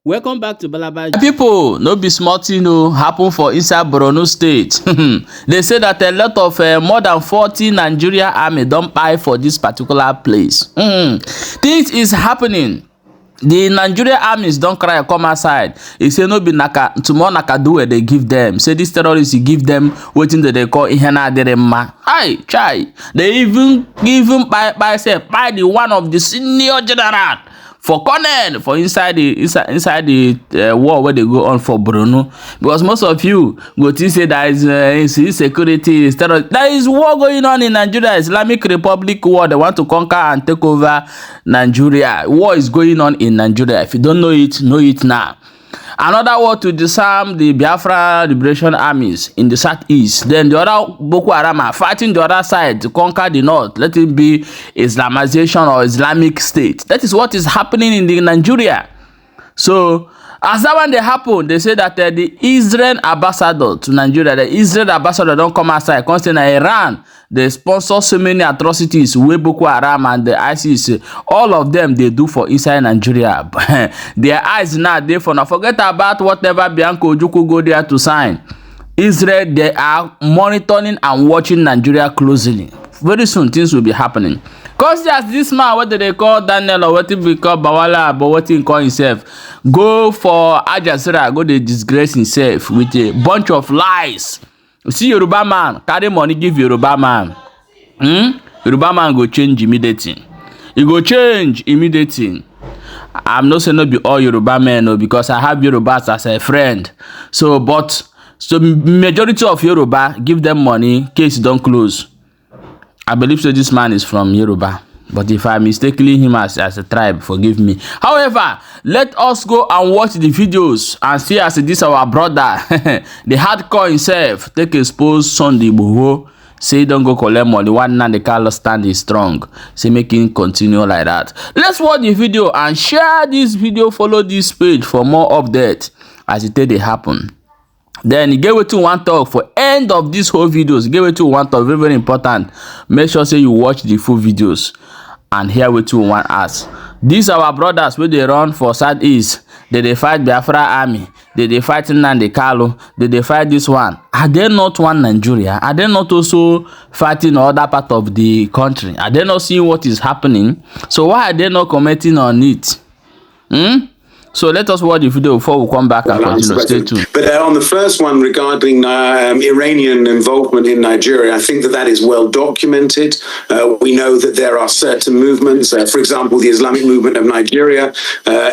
Welcome back to Balabaji. People, no be small thing o happen for inside Borno state. They say that a lot of more than 40 Nigerian army don kpai for this particular place. Things is happening. The Nigerian armies don cry come outside. E say no be tomorrow nakadu dey give them. Say this terrorists give them wetin they call ihe na adịrị mma. Hi, chai. They even kpai the one of the senior general for colonel for inside the war where they go on for Borno, because most of you go think say there is insecurity, there is war going on in Nigeria. Islamic Republic war, they want to conquer and take over Nigeria. War is going on in Nigeria. If you don't know it now. Another war to disarm the Biafra liberation armies in the southeast. Then the other Boko Haram are fighting the other side to conquer the north. Let it be Islamization or Islamic State. That is what is happening in the Nigeria. So as that one they happen, they say that the Israel ambassador to Nigeria, the Israel ambassador don't come outside. Constantly Iran, they sponsor so many atrocities wey Boko Haram and the ISIS, all of them they do for inside Nigeria. Their eyes now they for now. Forget about whatever Bianco Ojukwu go there to sign. Israel, they are monitoring and watching Nigeria closely. Very soon things will be happening. Cause as this man, what they call Daniel or what we call Bawala, but what he call himself, go for Al Jazeera, go they disgrace himself with a bunch of lies. You see Yoruba man, carry money give Yoruba man. Yoruba man go change immediately. He go change immediately. I'm not saying no be all Yoruba men, no, because I have Yorubas as a friend. So majority of Yoruba give them money, case don't close. I believe so this man is from Yoruba. But if I mistakenly him as a tribe, forgive me. However, let us go and watch the videos and see as this our brother, the hardcore himself, take expose Sunday Boko, say don't go collect money. One now the Carlos stand is strong. Say make him continue like that. Let's watch the video and share this video. Follow this page for more updates as it they happen. Then you get what you want talk for end of this whole videos. You get what you want talk, very very important. Make sure say you watch the full videos and hear what you want ask. These our brothers where they run for southeast. They fight Biafra army. They fight Nnamdi Kanu. They fight this one. Are they not one Nigeria? Are they not also fighting other part of the country? Are they not seeing what is happening? So why are they not commenting on it? So let us watch the video before we come back and continue. Stay tuned. But on the first one regarding Iranian involvement in Nigeria, I think that is well documented. We know that there are certain movements. For example, the Islamic movement of Nigeria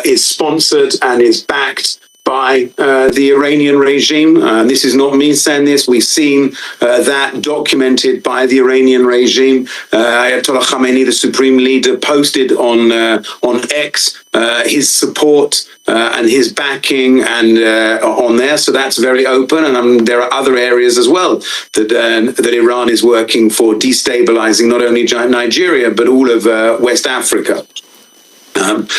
is sponsored and is backed by the Iranian regime. This is not me saying this. We've seen that documented by the Iranian regime. Ayatollah Khamenei, the supreme leader, posted on X his support and his backing and on there. So that's very open. And there are other areas as well that Iran is working for destabilizing not only Nigeria, but all of West Africa. Apart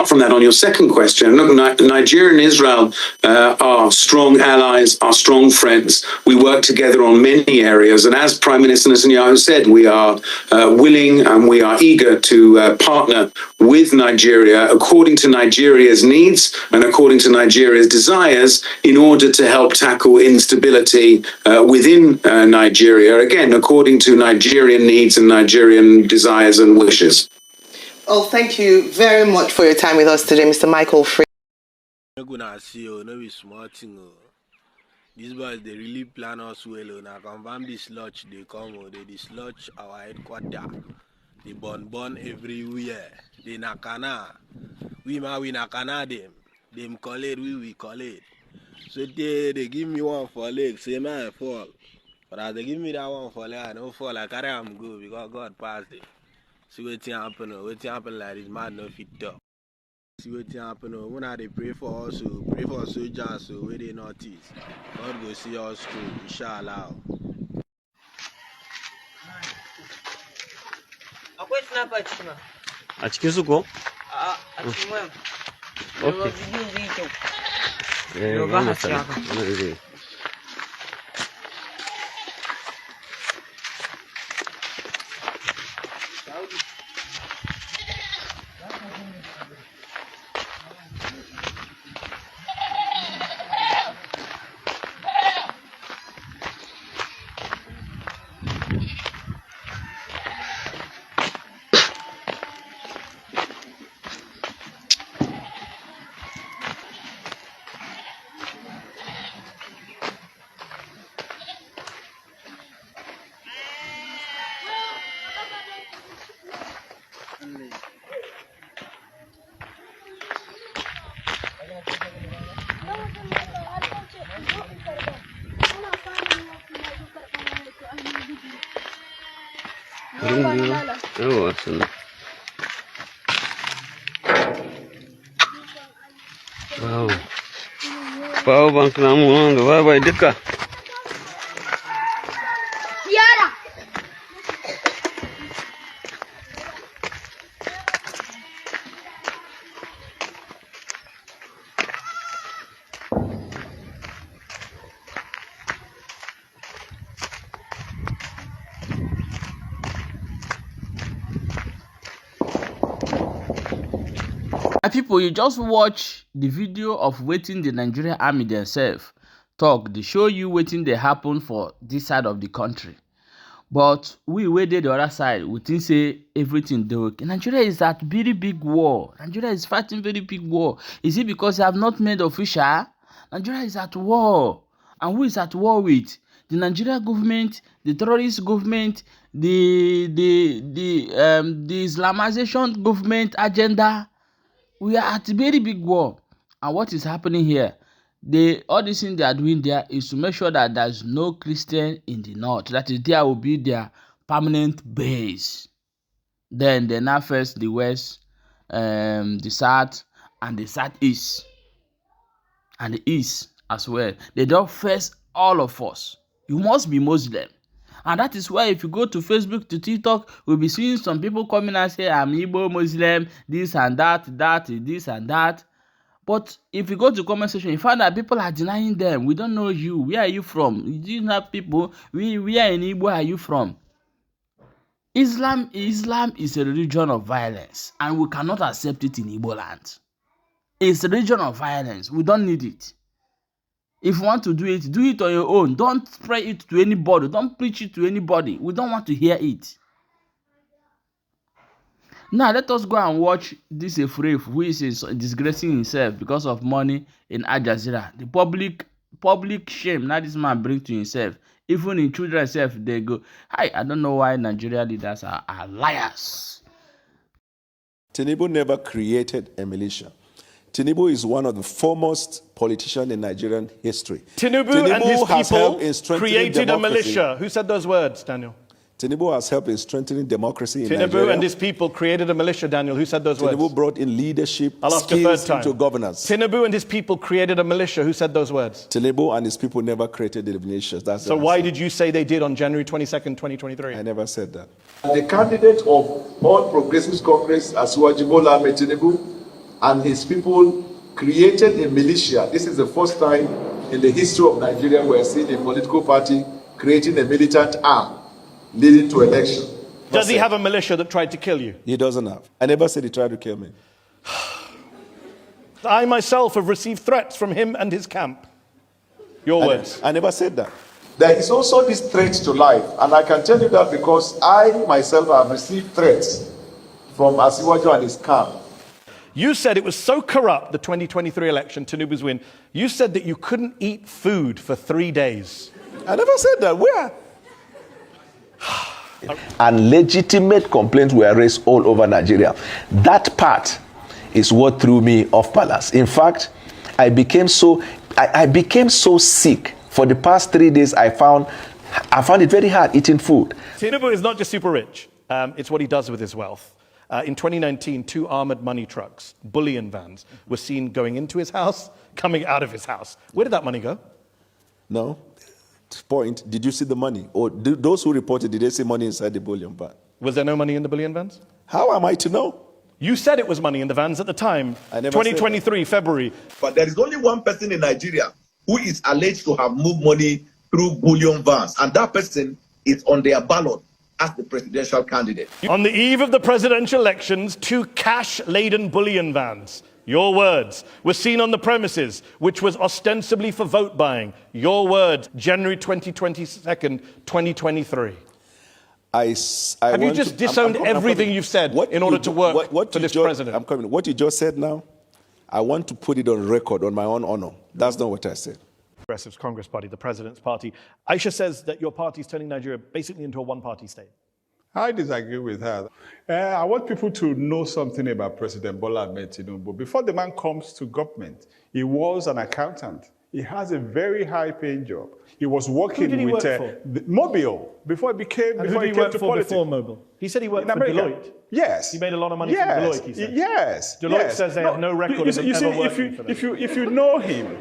from that, on your second question, look, Nigeria and Israel are strong allies, are strong friends. We work together on many areas, and as Prime Minister Netanyahu said, we are willing and we are eager to partner with Nigeria according to Nigeria's needs and according to Nigeria's desires in order to help tackle instability within Nigeria, again, according to Nigerian needs and Nigerian desires and wishes. Oh, thank you very much for your time with us today, Mr. Michael Free. These boys, they really plan us well. Now confirm this lodge, they come, they dislodge our headquarters. They burn everywhere. They nakana. We nakana them call it, we call it. So they give me one for leg, say man fall. But as they give me that one for leg, I don't fall. I carry am go because God passed it. See what happen like this man no fit up. See what happen when they pray for us, pray for soldiers so where they notice. God go see us through, inshallah. A cikin su ko? A cikin wayan. Okay. Yau ba haske haka. suna. Wow. Power bank namu nan gaba bai duka. People, you just watch the video of waiting the Nigerian army themselves talk. They show you waiting they happen for this side of the country. But we waited the other side. We think say everything they okay. Nigeria is at very big war. Nigeria is fighting very big war. Is it because they have not made official? Nigeria is at war. And who is at war with? The Nigerian government, the terrorist government, the Islamization government agenda. We are at a very big war. And what is happening here? All this thing they are doing there is to make sure that there's no Christian in the north. That is, there will be their permanent base. Then they now face the west, the south, and the southeast, and the east as well. They don't face all of us. You must be Muslim. And that is why if you go to Facebook, to TikTok, we'll be seeing some people coming and say, I'm Igbo Muslim, this and that, this and that. But if you go to comment section, you find that people are denying them. We don't know you. Where are you from? You didn't have people. Where in Igbo are you from? Islam is a religion of violence, and we cannot accept it in Igbo land. It's a religion of violence. We don't need it. If you want to do it on your own. Don't spread it to anybody. Don't preach it to anybody. We don't want to hear it. Now, let us go and watch this Efref who is disgracing himself because of money in Al Jazeera. The public shame now this man brings to himself. Even in children itself, they go, hi, I don't know why Nigerian leaders are liars. Tinubu never created a militia. Tinubu is one of the foremost politicians in Nigerian history. Tinubu and his people created a militia. Who said those words, Daniel? Tinubu has helped in strengthening democracy in Nigeria. Tinubu and his people created a militia, Daniel. Who said those words? Tinubu brought in leadership skills into governance. Tinubu and his people created a militia. Who said those words? Tinubu and his people never created the militia. So why did you say they did on January 22nd, 2023? I never said that. The candidate of All Progressives Congress, Asiwaju Bola Ahmed Tinubu, and his people created a militia. This is the first time in the history of Nigeria we are seeing a political party creating a militant arm leading to election. Does he have a militia that tried to kill you? He doesn't have. I never said he tried to kill me. I myself have received threats from him and his camp. Your words. I never said that. There is also this threat to life, and I can tell you that because I myself have received threats from Asiwaju and his camp. You said it was so corrupt, the 2023 election, Tinubu's win. You said that you couldn't eat food for 3 days. I never said that. Where? And legitimate complaints were raised all over Nigeria. That part is what threw me off balance. In fact, I became so sick. For the past 3 days, I found it very hard eating food. Tinubu is not just super rich. It's what he does with his wealth. In 2019, 2 armored money trucks, bullion vans, were seen going into his house, coming out of his house. Where did that money go? No. Point. Did you see the money? Or those who reported, did they see money inside the bullion van? Was there no money in the bullion vans? How am I to know? You said it was money in the vans at the time. I never 2023, February. But there is only one person in Nigeria who is alleged to have moved money through bullion vans, and that person is on their ballot as the presidential candidate. On the eve of the presidential elections, 2 cash-laden bullion vans, your words, were seen on the premises, which was ostensibly for vote buying. Your words, January 22nd, 2023. Have you just disowned everything you've said in order to work for this president? I'm coming. What you just said now, I want to put it on record, on my own honor. That's not what I said. Progressive Congress Party, the president's party. Aisha says that your party is turning Nigeria basically into a one-party state. I disagree with her. I want people to know something about President Bola Ahmed Tinubu. Before the man comes to government, he was an accountant. He has a very high-paying job. He was working did he with work for? Mobile before he became And before who he did he came work to for politics. before Mobile? He said he worked In for America. Deloitte. Yes. He made a lot of money from Deloitte, he said. Yes. Deloitte yes. says they have no record of him ever working for them. If you know him,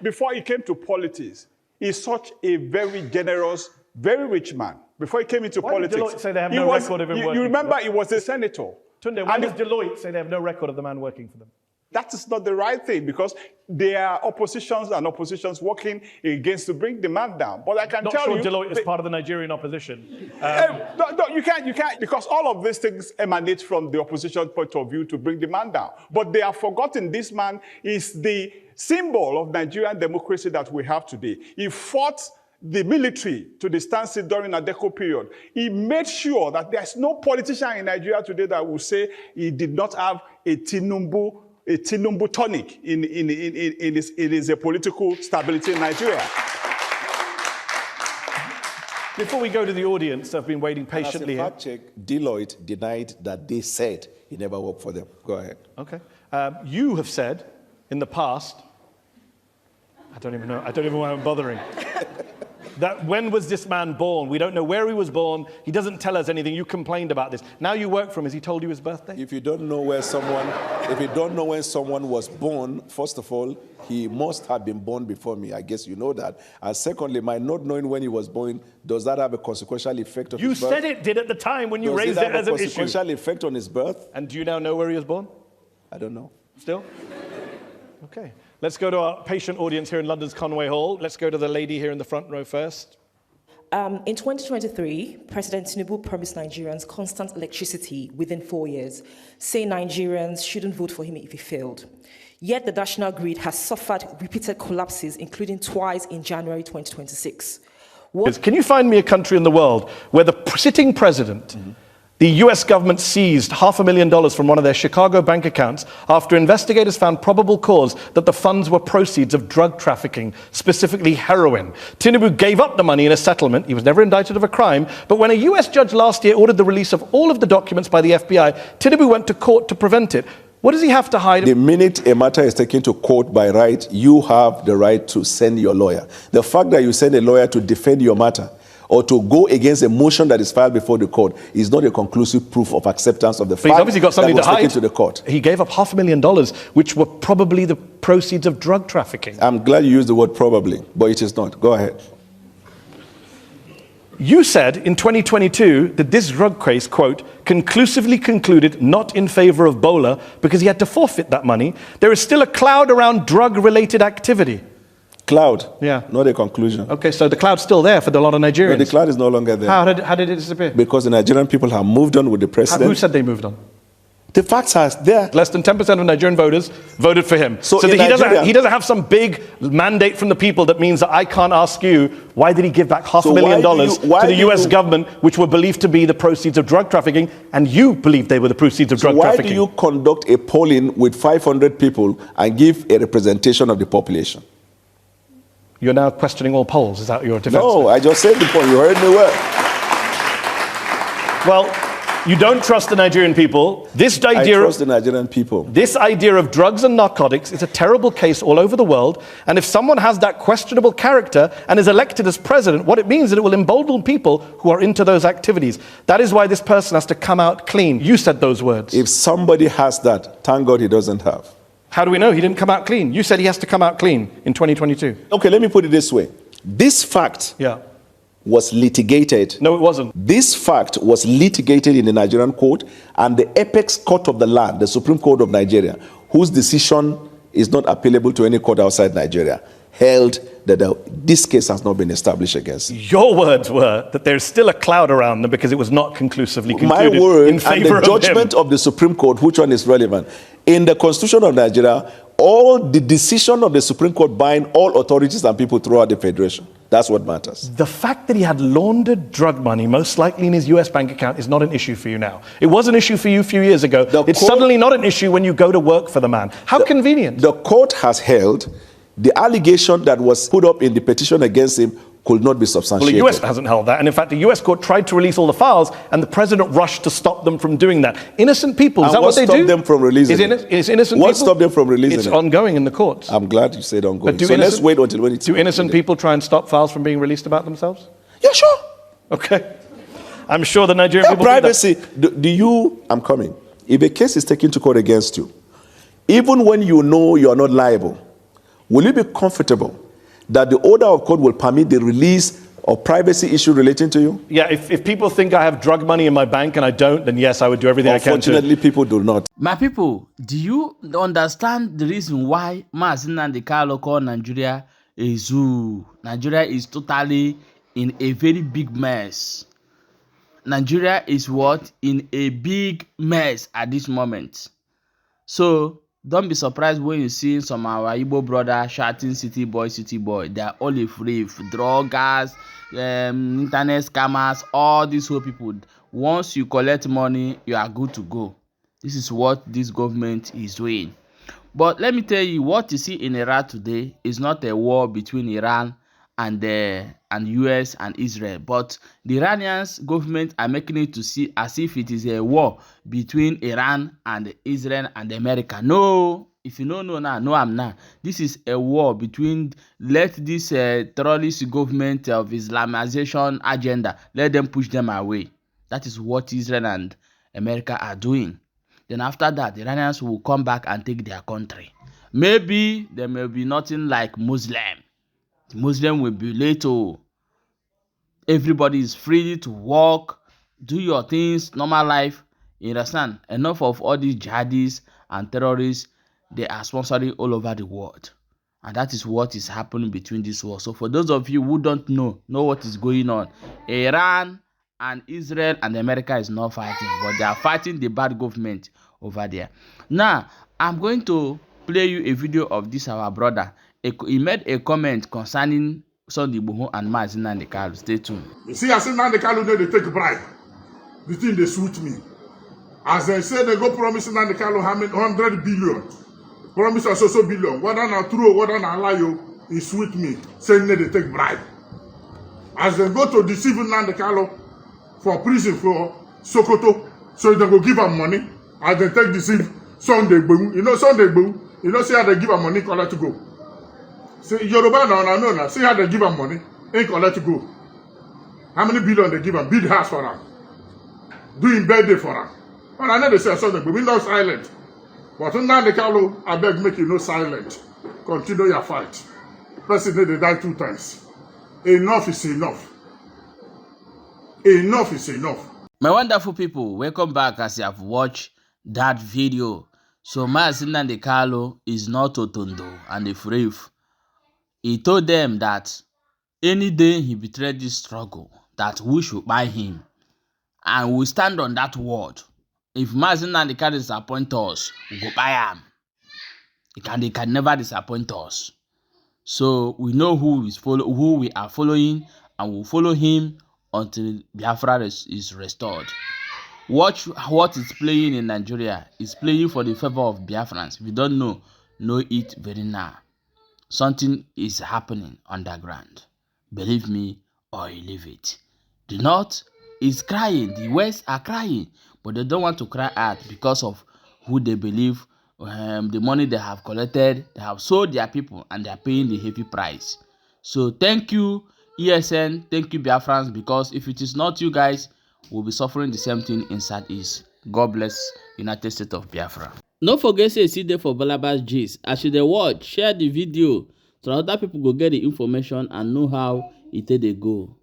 before he came to politics, he's such a very generous, very rich man. Before he came into Why politics, did Deloitte say they have no record of him working You remember for them? he was a senator. Tunde, why does Deloitte say they have no record of the man working for them? That is not the right thing, because there are oppositions working against to bring the man down. But I can tell you, Not sure Deloitte is part of the Nigerian opposition. no, you can't, because all of these things emanate from the opposition point of view to bring the man down. But they have forgotten this man is the symbol of Nigerian democracy that we have today. He fought the military to the standstill during the Boko period. He made sure that there's no politician in Nigeria today that will say he did not have a Tinubu tonic in his political stability in Nigeria. Before we go to the audience, I've been waiting patiently here. here. Fact check, Deloitte denied that they said he never worked for them. Go ahead. Okay. You have said in the past, I don't even know why I'm bothering. That when was this man born? We don't know where he was born. He doesn't tell us anything. You complained about this. Now you work for him. Has he told you his birthday? If you don't know when someone was born, first of all, he must have been born before me. I guess you know that. And secondly, my not knowing when he was born, does that have a consequential effect on his birth? You said it did at the time when you raised it it as an issue. Does it have a consequential effect on his birth? And do you now know where he was born? I don't know. Still? Okay. Let's go to our patient audience here in London's Conway Hall. Let's go to the lady here in the front row first. In 2023, President Tinubu promised Nigerians constant electricity within 4 years, saying Nigerians shouldn't vote for him if he failed. Yet the national grid has suffered repeated collapses, including twice in January 2026. Can you find me a country in the world where the sitting president, the US government seized $500,000 from one of their Chicago bank accounts after investigators found probable cause that the funds were proceeds of drug trafficking, specifically heroin. Tinubu gave up the money in a settlement. He was never indicted of a crime. But when a US judge last year ordered the release of all of the documents by the FBI, Tinubu went to court to prevent it. What does he have to hide? The minute a matter is taken to court by right, you have the right to send your lawyer. The fact that you send a lawyer to defend your matter or to go against a motion that is filed before the court is not a conclusive proof of acceptance of the fact he's obviously got something that was to hide. taken to the court. He gave up $500,000, which were probably the proceeds of drug trafficking. I'm glad you used the word probably, but it is not. Go ahead. You said in 2022 that this drug case, quote, conclusively concluded not in favor of Bola because he had to forfeit that money. There is still a cloud around drug-related activity. Cloud? Yeah. Not a conclusion. Okay, so the cloud's still there for a lot of Nigerians. No, the cloud is no longer there. How did it disappear? Because the Nigerian people have moved on with the president. Who said they moved on? The facts are there. Less than 10% of Nigerian voters voted for him. So in that he doesn't have some big mandate from the people that means that I can't ask you, why did he give back $500,000 to the US government, which were believed to be the proceeds of drug trafficking, and you believed they were the proceeds of drug trafficking? Why do you conduct a polling with 500 people and give a representation of the population? You're now questioning all polls. Is that your defense? No, I just said the point. You heard me well. Well, you don't trust the Nigerian people. I trust the Nigerian people. This idea of drugs and narcotics is a terrible case all over the world. And if someone has that questionable character and is elected as president, what it means is that it will embolden people who are into those activities. That is why this person has to come out clean. You said those words. If somebody has that, thank God he doesn't have. How do we know he didn't come out clean? You said he has to come out clean in 2022. Okay, let me put it this way. This fact was litigated. No, it wasn't. This fact was litigated in the Nigerian court, and the apex court of the land, the Supreme Court of Nigeria, whose decision is not appealable to any court outside Nigeria, held that this case has not been established against him. Your words were that there's still a cloud around them because it was not conclusively concluded My word in favor and the judgment of the Supreme Court, which one is relevant? In the Constitution of Nigeria, all the decision of the Supreme Court bind all authorities and people throughout the Federation. That's what matters. The fact that he had laundered drug money, most likely in his US bank account, is not an issue for you now. It was an issue for you a few years ago. It's suddenly not an issue when you go to work for the man. How convenient. The court has held the allegation that was put up in the petition against him could not be Well, substantiated. the US hasn't held that. And in fact, the US court tried to release all the files, and the president rushed to stop them from doing that. Innocent people, is And that what they do? what stopped them from releasing it? Is innocent What people? stopped them from releasing It's it? ongoing in the courts. I'm glad you said ongoing. But So let's wait until when it's... Do innocent people try and stop files from being released about themselves? Yeah, sure. Okay. I'm sure the Nigerian people privacy. Do you... I'm coming. If a case is taken to court against you, even when you know you are not liable, will you be comfortable that the order of court will permit the release of privacy issue relating to you? Yeah, if people think I have drug money in my bank and I don't, then yes, I would do everything I can to... Unfortunately, people do not. My people, do you understand the reason why Mazi Nnamdi Kanu called Nigeria a zoo? Nigeria is totally in a very big mess. Nigeria is what? In a big mess at this moment. So don't be surprised when you see some of our Igbo brothers shouting city boy, city boy. They are all afraid. Druggers, internet scammers, all these whole people. Once you collect money, you are good to go. This is what this government is doing. But let me tell you, what you see in Iraq today is not a war between Iran and US and Israel, but the Iranians government are making it to see as if it is a war between Iran and Israel and America. No, if you don't know now, no, I'm not. This is a war between, let this terrorist government of Islamization agenda, let them push them away. That is what Israel and America are doing. Then after that, the Iranians will come back and take their country. Maybe there may be nothing like Muslim. The Muslim will be little. Everybody is free to walk, do your things, normal life. You understand? Enough of all these jihadists and terrorists. They are sponsoring all over the world. And that is what is happening between these wars. So for those of you who don't know what is going on, Iran and Israel and America is not fighting, but they are fighting the bad government over there. Now, I'm going to play you a video of this our brother. He made a comment concerning Sunday Igboho and Mazi Nnamdi Kanu. Stay tuned. You see, as Nnamdi Kanu know they take bribe. The thing they suit me. As they say they go promise Nnamdi Kanu 100 billion. Promise us also billion. Whether not true, whether not lie, it suit me. Saying they take bribe. As they go to deceive Nnamdi Kanu for prison for Sokoto, so they go give him money. As they take deceive Sunday Igboho. You know Sunday Igboho. You know, see how they give him money, collect to go. See, Yoruba no. See how they give him money, ain't collect to go. How many billion they give him? Build house for him. Doing birthday for him. But I know they say Sunday, but we not silent. But Nnamdi Kanu, I beg make you no silent. Continue your fight. President, they die 2 times. Enough is enough. Enough is enough. My wonderful people, welcome back as you have watched that video. So Mazi Nnamdi Kanu is not Otondo and a brave. He told them that any day he betrayed this struggle, that we should buy him. And we stand on that word. If Mazi Nnamdi Kanu disappoint us, we go buy him. They can never disappoint us. So we know who we are following, and we'll follow him until Biafra is restored. Watch what is playing in Nigeria. It's playing for the favor of Biafrans. If you don't know it very now. Something is happening underground. Believe me or you leave it. The North is crying. The West are crying. But they don't want to cry out because of who they believe, the money they have collected. They have sold their people and they are paying the heavy price. So thank you, ESN. Thank you, Biafrans, because if it is not you guys, we'll be suffering the same thing inside East. God bless United States of Biafra. No forget say see there for Balabas gist. As you dey watch, share the video so other people go get the information and know how it dey go.